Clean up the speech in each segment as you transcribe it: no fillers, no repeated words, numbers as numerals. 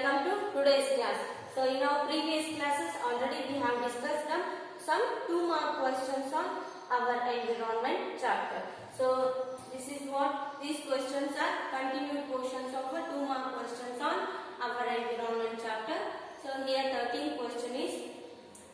welcome to today's class. So in our previous classes already we have discussed some 2-mark questions on our environment chapter. So this is what these questions are, continued portions of a 2-mark questions on our environment chapter. So here 13th question is,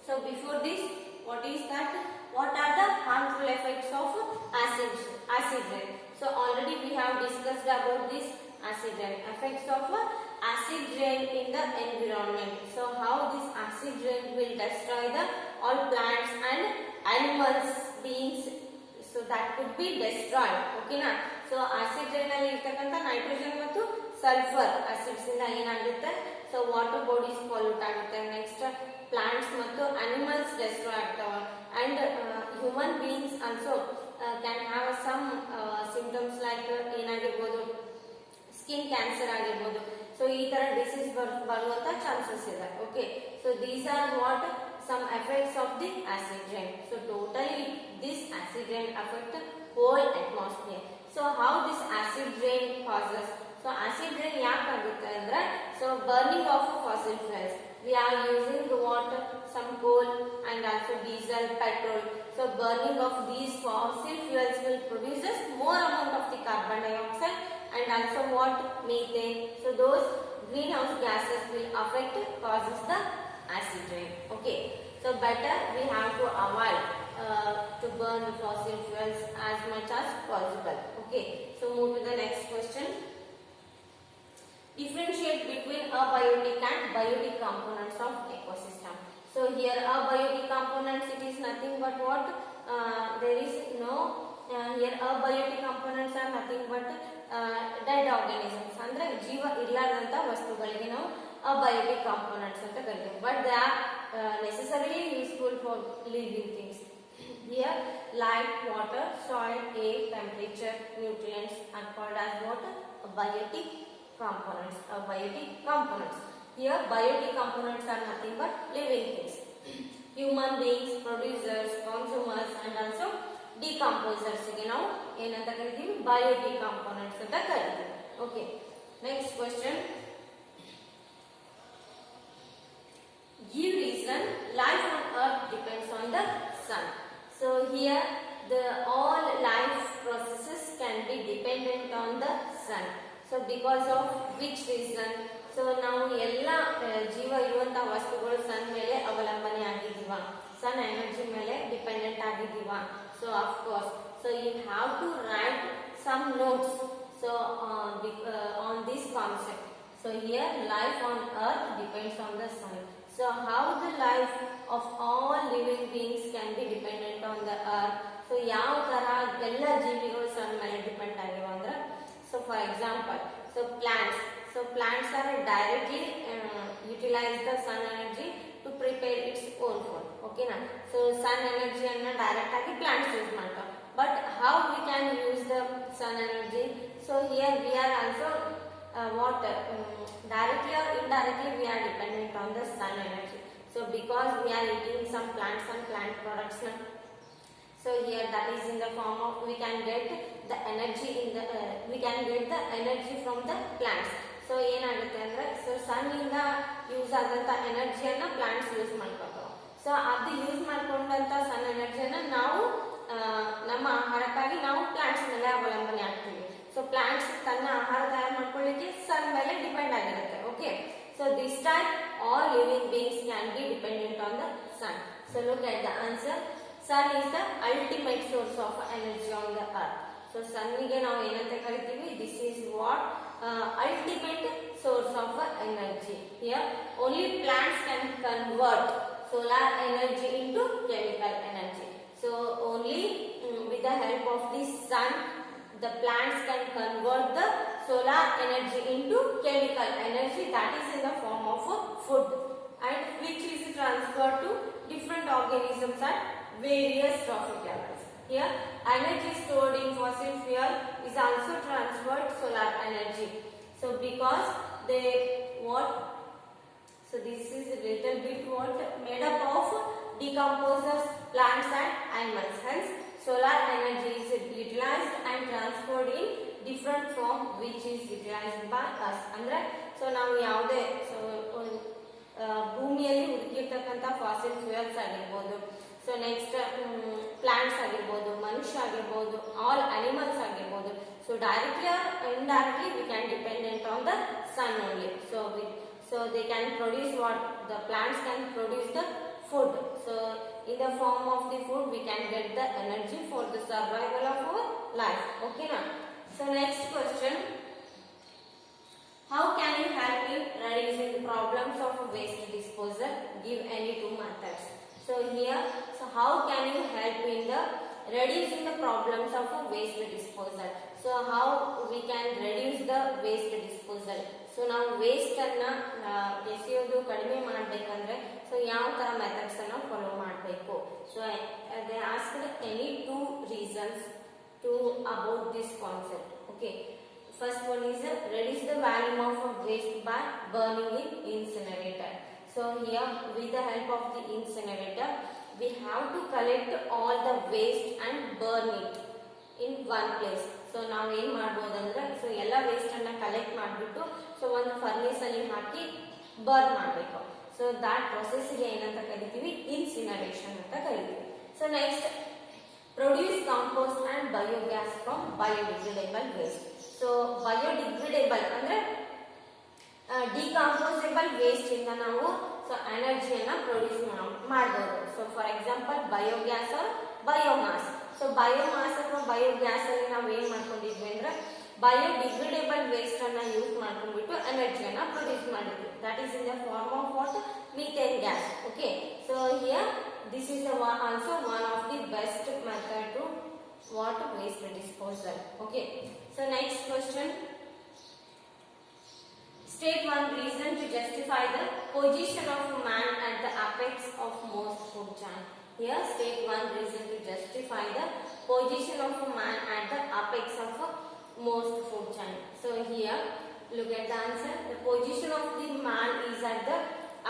so before this, what is that? What are the harmful effects of acid rain? So already we have discussed about this acid rain, effects of acid rain in the environment. So how this acid rain will destroy the all plants and animals beings, so that could be destroyed. Okay na? So acid rain alli irtakanta nitrogen mattu sulfur acids inda enagutte, so water bodies pollute agutte, next plants mattu animals destroy agtava, and human beings also can have some symptoms like ಏನಾಗಿರಬಹುದು skin cancer ಆಗಿರಬಹುದು. So ಈ ತರ disease ಬರುವಂತ chances ಇದೆ. Okay, so these are what some effects of the acid rain. So totally this acid rain affect the whole atmosphere. So how this acid rain causes? So acid rain yaak agutte andre, so burning of fossil fuels. We are using the water, some coal and also diesel, petrol. So burning of these fossil fuels will produce more amount of the carbon dioxide and also what? Methane. So those greenhouse gases will affect, causes the acid rain. Okay, so better we have to avoid to burn the fossil fuels as much as possible. Okay, so move to the next question. Differentiate between abiotic and biotic components of ecosystem. So here abiotic components, it is nothing but what? There is no here abiotic components are nothing but dead organisms. ಅಂದ್ರೆ ಜೀವ ಇರಲಾರದಂತ ವಸ್ತುಗಳಿಗೆ ನಾವು abiotic components ಅಂತ ಕರೀತೀವಿ. But they are necessarily useful for living things. Here light, water, soil, air, temperature, nutrients are called as what? Abiotic components. Abiotic components. Here biotic components are nothing but living things. Human beings, producers, consumers and also decomposers ಗೆ ನಾವು ಏನಂತ ಕರಿತೀವಿ? Biotic components ಅಂತ ಕರಿತೀವಿ. Okay, next question. Give reason life on earth depends on the sun. So here the all life processes can be dependent on the sun. So because of which reason? So ನಾವು ಎಲ್ಲ ಜೀವ ಇರುವಂತ ವಸ್ತುಗಳು ಸನ್ ಮೇಲೆ ಅವಲಂಬನೆ ಆಗಿದೀವಾ? ಸನ್ energy ಮೇಲೆ dependent ಆಗಿದೀವಾ? So of course, so you have to write some notes so on this concept. So here life on earth depends on the sun. So how the life of all living beings can be dependent on the earth? So ಯಾವ ತರ ಎಲ್ಲ ಜೀವಿಗಳು ಸನ್ ಮೇಲೆ depend ಆಗಿವೆ ಅಂದ್ರೆ, so for example, so plants are directly utilize the sun energy to prepare its own food. Okay na? So sun energy anna direct agi plants use ಮಾಡ್ತಾವ. But how we can use the sun energy? So here we are also directly or indirectly we are dependent on the sun energy. So because we are eating some plants and plant products na, so here that is in the form of we can get the energy in the we can get the energy from the plants. So ಏನಾಗುತ್ತೆ ಅಂದ್ರೆ, so sun ಇಂದ use ಆದಂತ ಎನರ್ಜಿಯನ್ನ plants use ಮಾಡ್ಕೊತಾವ. So ಅದು use ಮಾಡ್ಕೊಂಡಂತ ಸನ್ ಎನರ್ಜಿಯನ್ನ ನಾವು ನಮ್ಮ ಆಹಾರಕ್ಕಾಗಿ ನಾವು plants ಮೇಲೆ ಅವಲಂಬನೆ ಆಗ್ತೀವಿ. ಸೊ ಪ್ಲಾಂಟ್ಸ್ ತನ್ನ ಆಹಾರ ತಯಾರು ಮಾಡ್ಕೊಳ್ಳಿಕ್ಕೆ ಸನ್ ಮೇಲೆ ಡಿಪೆಂಡ್ ಆಗಿರುತ್ತೆ. Okay, so this time all living beings can be dependent on the sun. So look at the answer. Sun is the ultimate source of energy on the earth. So sun ಗೆ ನಾವು ಏನಂತ ಕರಿತೀವಿ? This is what ultimate source of energy. Here only plants can convert solar energy into chemical energy. So only with the help of this sun the plants can convert the solar energy into chemical energy, that is in the form of food, and which is transferred to different organisms at various trophic levels. Here energy stored in fossil fuel is also transferred solar energy. So because they what? So this is a little bit what made up of decomposers, plants and animals. Hence solar energy is utilized and transferred in different form which is utilized by us. Andre so ನಾವು ಯಾವುದೇ so fossil fuels ಆಗಿರ್ಬೋದು, so next plants ಆಗಿರ್ಬೋದು, ಮನುಷ್ಯ ಆಗಿರ್ಬೋದು, all animals ಆಗಿರ್ಬೋದು. So directly R indirectly we can dependent on the sun only. So they can produce what the plants can produce the food. So in the form of the food we can get the energy for the survival of our life. Okay na? So next question, how can you help in reducing the problems of waste disposal? Give any two methods. So here, so how can you help in the reducing the problems of waste disposal? So how we can reduce the waste disposal? So ನಾವು waste ಅನ್ನ ಎಸೆಯೋದು ಕಡಿಮೆ ಮಾಡಬೇಕಂದ್ರೆ so ಯಾವ ತರ methods ಅನ್ನ follow ಮಾಡಬೇಕು? So they asked any two reasons to about this concept. Okay, first one is reduce the volume of waste by burning in incinerator. So here with the help of the incinerator we have to collect all the waste and burn it in one place. So ನಾವು ಏನ್ ಮಾಡಬಹುದು ಅಂದ್ರೆ so ಎಲ್ಲ waste ಅನ್ನ collect ಮಾಡಿಬಿಟ್ಟು so ಒಂದು furnace ಅಲ್ಲಿ ಹಾಕಿ ಬರ್ನ್ ಮಾಡಬೇಕು. ಸೊ ದಾಟ್ ಪ್ರೊಸೆಸ್ ಗೆ ಏನಂತ ಕರಿತೀವಿ? ಇನ್ಸಿನರೇಷನ್ ಅಂತ ಕರಿತೀವಿ. So next produce compost and biogas from biodegradable waste. So biodegradable ಅಂದ್ರೆ ಡಿಕಾಂಪೋಸೇಬಲ್ ವೇಸ್ಟ್ ಇಂದ ನಾವು ಸೊ ಎನರ್ಜಿಯನ್ನ ಪ್ರೊಡ್ಯೂಸ್ ಮಾಡಬಹುದು. So for example biogas or biomass. So biomass ಅಥವಾ ಬಯೋಗ್ಯಾಸ್ ಅಲ್ಲಿ ನಾವು ಏನ್ ಮಾಡ್ಕೊಂಡಿದ್ವಿ ಅಂದ್ರೆ ಬಯೋಡಿಗ್ರೇಡೇಬಲ್ ವೇಸ್ಟ್ ಅನ್ನ ಯೂಸ್ ಮಾಡ್ಕೊಂಡ್ಬಿಟ್ಟು ಎನರ್ಜಿಯನ್ನ ಪ್ರೊಡ್ಯೂಸ್ ಮಾಡಿದ್ವಿ. That is in the form of what? Methane gas. Okay, so here this is also one of the best method to what waste disposal. Okay, so next question, state one reason to justify the position of man at the apex of most food chain. Here state one reason to justify the position of man at the apex of most food chain. So here look at the answer. The position of the man is at the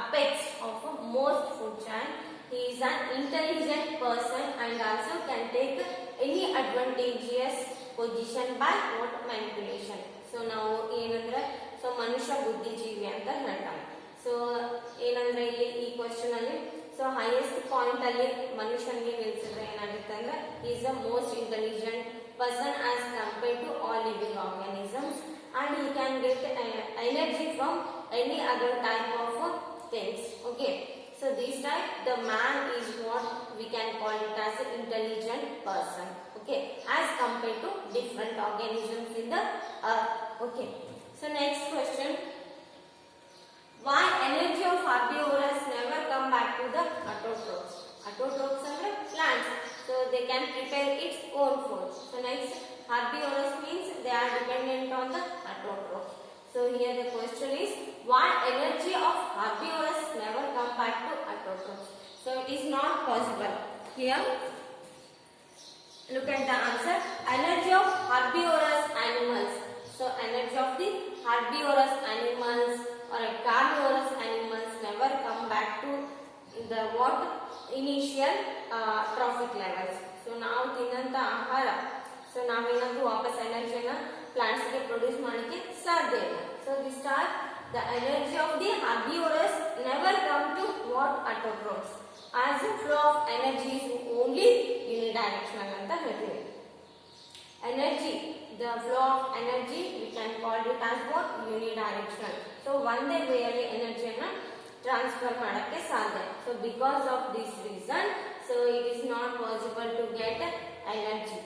apex of most food chain. He is an intelligent person and also can take any advantageous position by what manipulation. So ನಾವು ಏನಂದ್ರೆ so ಮನುಷ್ಯ ಬುದ್ಧಿಜೀವಿ ಅಂತ ಹೇಳ್ತಾರೆ. So ಏನಂದ್ರೆ ಇಲ್ಲಿ ಈ question ಅಲ್ಲಿ so highest point ಅಲ್ಲಿ ಮನುಷ್ಯನಿಗೆ ನಿಲ್ಸಿದ್ರೆ ಏನಾಗುತ್ತೆ ಅಂದ್ರೆ is the most intelligent person as compare to all living organisms and he can get energy from any other type of things. Okay, so this type the man is what we can call it as an intelligent person. Okay, as compared to different organisms in the earth. Okay, so next question, why energy of herbivorous never come back to the autotrophs? Autotrophs are plants, so they can prepare its own food. So next, herbivorous means they are dependent on the autotrophs. So here the question is, why energy of herbivorous never come back to autotrophs? So it is not possible. Here look at the answer. Energy of herbivorous animals. So energy of the herbivorous animals or carnivorous animals never come back to the what initial trophic levels. So ನಾವು ತಿನ್ನಂತ ಆಹಾರ so ನಾವೇನಾದ್ರೂ ವಾಪಸ್ ಎನರ್ಜಿಯನ್ನ plants ಗೆ produce ಮಾಡಲಿಕ್ಕೆ ಸಾಧ್ಯ ಇಲ್ಲ. So this are the energy of the herbivorous never come to what autotrophs, as the flow of energy is only unidirectional anta ಹೇಳ್ತೀವಿ. Energy, the flow of energy we can call it as what? Unidirectional. So ಒಂದೇ way ಅಲ್ಲಿ ಎನರ್ಜಿಯನ್ನ transfer ಮಾಡಕ್ಕೆ ಸಾಧ್ಯ. So because of this reason, so it is not possible to get energy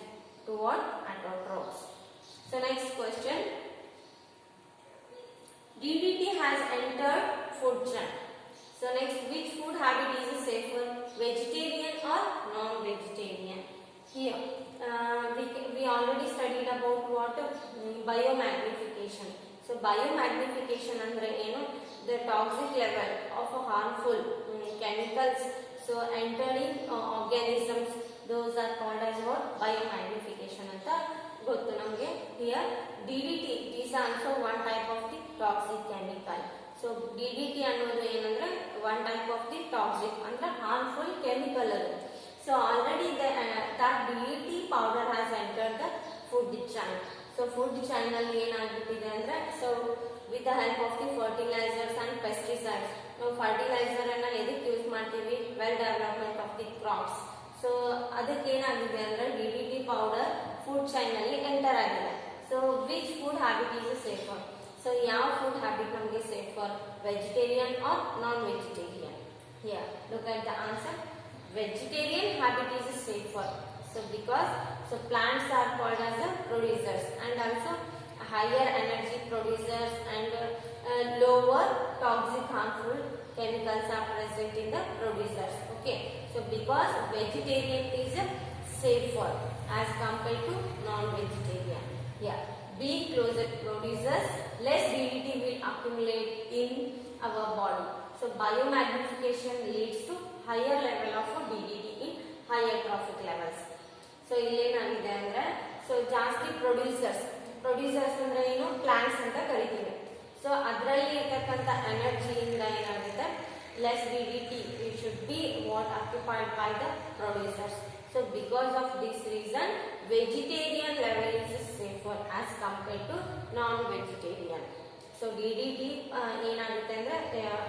to what? Autotrophs. So next question, DDT has entered food chain. So next, which food habit is safer, vegetarian or non-vegetarian? Here we already studied about what biomagnification. So biomagnification andre enu? The toxic level of harmful chemicals so entering organisms, those are called as what? Biomagnification anta ಗೊತ್ತು ನಮಗೆ. Here DDT is also one type of the toxic chemical. So DDT ಅನ್ನೋದು ಏನಂದ್ರೆ one type of the toxic ಅಂದ್ರೆ harmful chemical ಅದು. So already that DDT powder has entered the food chain. So food chain ಅಲ್ಲಿ ಏನಾಗ್ಬಿಟ್ಟಿದೆ ಅಂದ್ರೆ so with the help of the fertilizers and pesticides. Now fertilizer ಅನ್ನ ಎದಕ್ಕೆ use ಮಾಡ್ತೀವಿ? Well development of the crops. So ಅದಕ್ಕೆ ಏನಾಗಿದೆ ಅಂದ್ರೆ DDT powder food chain ಅಲ್ಲಿ enter ಆಗಿದೆ. So which food habit is safer? So ಯಾವ ಫುಡ್ ಹ್ಯಾಬಿಟ್ ನಮಗೆ safer? Vegetarian or non vegetarian? Here look at the answer. Vegetarian habit is safer. So because plants are called as the producers and also higher energy producers and lower toxic harmful chemicals are present in the producers. Okay, so because vegetarian is safer as compared to non-vegetarian. Yeah, being closer to producers, less DDT will accumulate in our body. So biomagnification leads to higher level of DDT in higher trophic levels. So ಇಲ್ಲೇನಾಗಿದೆ ಅಂದ್ರೆ ಜಾಸ್ತಿ producers ಅಂದ್ರೆ ಏನು? Plants ಅಂತ ಕರಿತೀವಿ. So ಅದರಲ್ಲಿ ಇರ್ತಕ್ಕಂಥ ಎನರ್ಜಿಯಿಂದ ಏನಾಗುತ್ತೆ? Less DDT it should be what occupied by the producers. So because of this reason vegetarian level is safer as compared to non-vegetarian. So DDT ಏನಾಗುತ್ತೆ ಅಂದ್ರೆ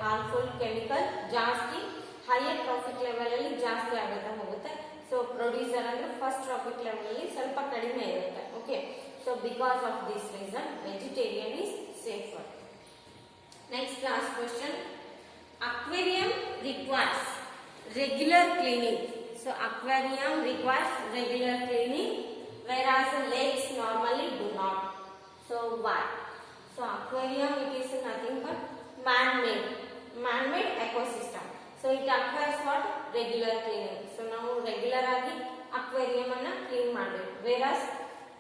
ಹಾರ್ಮ್ಫುಲ್ ಕೆಮಿಕಲ್ ಜಾಸ್ತಿ ಹೈಯರ್ ಟ್ರಾಫಿಕ್ ಲೆವೆಲ್ ಅಲ್ಲಿ ಜಾಸ್ತಿ ಆಗುತ್ತಾ ಹೋಗುತ್ತೆ. ಸೊ ಪ್ರೊಡ್ಯೂಸರ್ ಅಂದ್ರೆ first traffic level ಅಲ್ಲಿ ಸ್ವಲ್ಪ ಕಡಿಮೆ ಇರುತ್ತೆ. Okay, so because of this reason vegetarian is safer. Next last question. Aquarium requires regular cleaning. So aquarium requires regular cleaning whereas lakes normally do not. So why? So aquarium it is nothing but man-made ecosystem. So it requires what? Regular cleaning. So ನಾವು regular ಆಗಿ aquarium ಅನ್ನ clean ಮಾಡಬೇಕು. whereas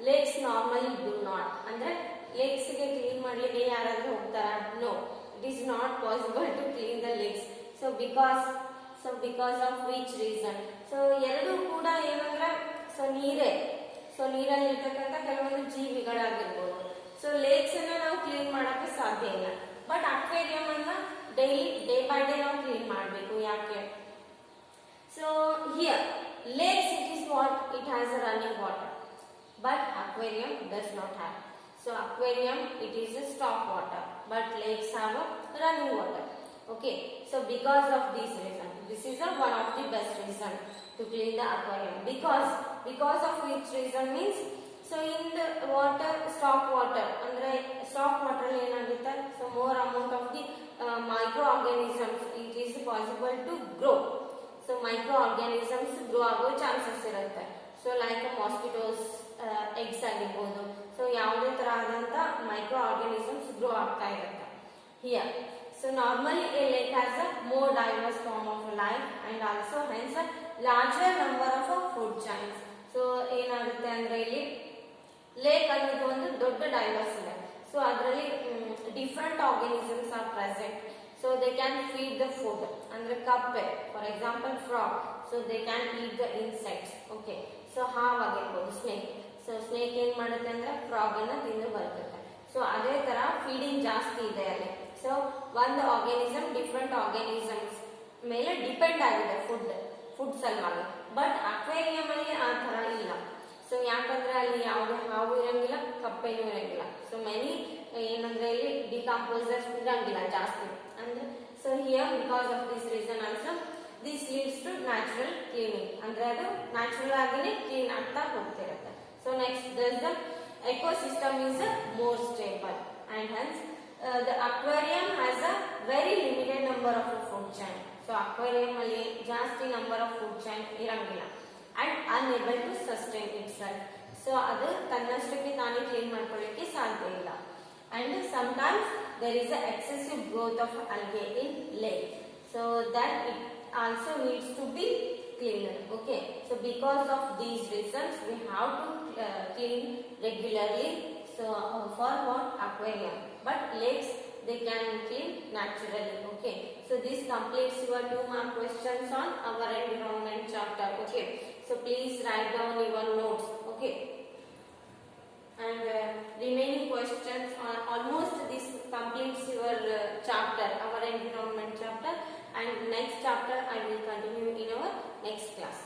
lakes normally do not. ಅಂದ್ರೆ lakes ಗೆ clean ಮಾಡ್ಲಿಕ್ಕೆ ಯಾರಾದ್ರೂ ಹೋಗ್ತಾರಾ? No, it is not possible to clean the lakes. So because of which reason? So ಎರಡು ಕೂಡ ಏನಂದ್ರೆ ನೀರೇ. ಸೊ ನೀರಲ್ಲಿ ಇರ್ತಕ್ಕಂಥ ಕೆಲವೊಂದು ಜೀವಿಗಳಾಗಿರ್ಬೋದು. ಸೊ ಲೇಕ್ಸ್ ಅನ್ನ ನಾವು ಕ್ಲೀನ್ ಮಾಡಕ್ಕೆ ಸಾಧ್ಯ ಇಲ್ಲ. ಬಟ್ ಅಕ್ವೇರಿಯಂ ಅನ್ನ ಡೇ ಬೈ ಡೇ ನಾವು ಕ್ಲೀನ್ ಮಾಡಬೇಕು. ಯಾಕೆ? So here lakes it is what? It has a running water, but aquarium does not have. So aquarium it is a stock water, but lakes have a running water. Okay, so because of this reason, this is one of the best reason to clean the aquarium. Because of which reason means, so in the water, stock water andre stock water ಅಲ್ಲಿ ಏನಾಗುತ್ತೆ? So more amount of the microorganisms it is possible to grow. So microorganisms grow ಆಗೋ chances ಇರುತ್ತೆ. So like mosquitoes eggs ಆಗಿರ್ಬೋದು. So ಯಾವುದೇ ತರಹದಂತ microorganisms grow ಆಗ್ತಾ ಇರುತ್ತೆ here. So normally a lake has a more diverse form of life and also hence a larger number of food chains. So ಏನಾಗುತ್ತೆ ಅಂದ್ರೆ ಇಲ್ಲಿ lake ಅನ್ನೋದು ಒಂದು ದೊಡ್ಡ ಡೈವರ್ಸ್ ಇದೆ. ಸೊ ಅದರಲ್ಲಿ different organisms are present. So they can feed the food. ಅಂದ್ರೆ ಕಪ್ಪೆ for example frog. So they can eat the insects. Okay, so ಹಾವ್ ಆಗಿರ್ಬೋದು, ಸ್ನೇಕ್. ಸೊ ಸ್ನೇಕ್ ಏನ್ ಮಾಡುತ್ತೆ ಅಂದ್ರೆ ಫ್ರಾಗ್ ಅನ್ನ ತಿಂದು ಬರ್ತದೆ. ಸೊ ಅದೇ ತರ ಫೀಡಿಂಗ್ ಜಾಸ್ತಿ ಇದೆ ಅಲ್ಲಿ. ಸೊ ಒಂದು ಆರ್ಗನಿಸಮ್ ಡಿಫ್ರೆಂಟ್ ಆರ್ಗನಿಸಮ್ಸ್ ಮೇಲೆ ಡಿಪೆಂಡ್ ಆಗಿದೆ ಫುಡ್ ಸಲುವಾಗಿ. ಬಟ್ ಅಕ್ವೇರಿಯಂ ಅಲ್ಲಿ ಆ ತರ ಇಲ್ಲ. ಸೊ ಯಾಕಂದ್ರೆ ಅಲ್ಲಿ ಯಾವುದೇ ಹಾವು ಇರಂಗಿಲ್ಲ, ಕಪ್ಪೆನೂ ಇರಂಗಿಲ್ಲ. ಸೊ ಮೆನಿ ಏನಂದ್ರೆ ಇಲ್ಲಿ ಡಿಕಂಪೋಸರ್ಸ್ ಇರಂಗಿಲ್ಲ ಜಾಸ್ತಿ ಅಂದ್ರೆ. So here because of this reason also this leads to natural cleaning. ಅಂದ್ರೆ ಅದು ನ್ಯಾಚುರಲ್ ಆಗಿನೇ ಕ್ಲೀನ್ ಆಗ್ತಾ ಹೋಗ್ತಿರುತ್ತೆ. So next the ecosystem is more stable and hence the aquarium has a very limited number of food chain. So aquarium ಅಲ್ಲಿ ಜಾಸ್ತಿ number of food chain ಇರಂಗಿಲ್ಲ and unable to sustain itself. So ಅದು ತನ್ನಷ್ಟಕ್ಕೆ ತಾನೇ clean ಮಾಡ್ಕೊಳ್ಳಿಕ್ಕೆ ಸಾಧ್ಯ ಇಲ್ಲ. And sometimes there is a excessive growth of algae in lake. So that it also needs to be cleaned. Okay, so because of these reasons we have to clean regularly. So for what? Aquarium. But lakes they can clean naturally. Okay, so this completes your 2 mark questions on our environment chapter. Okay, so please write down your notes. Okay, and remaining questions on almost this completes your chapter, our environment chapter, and next chapter I will continue in our next class.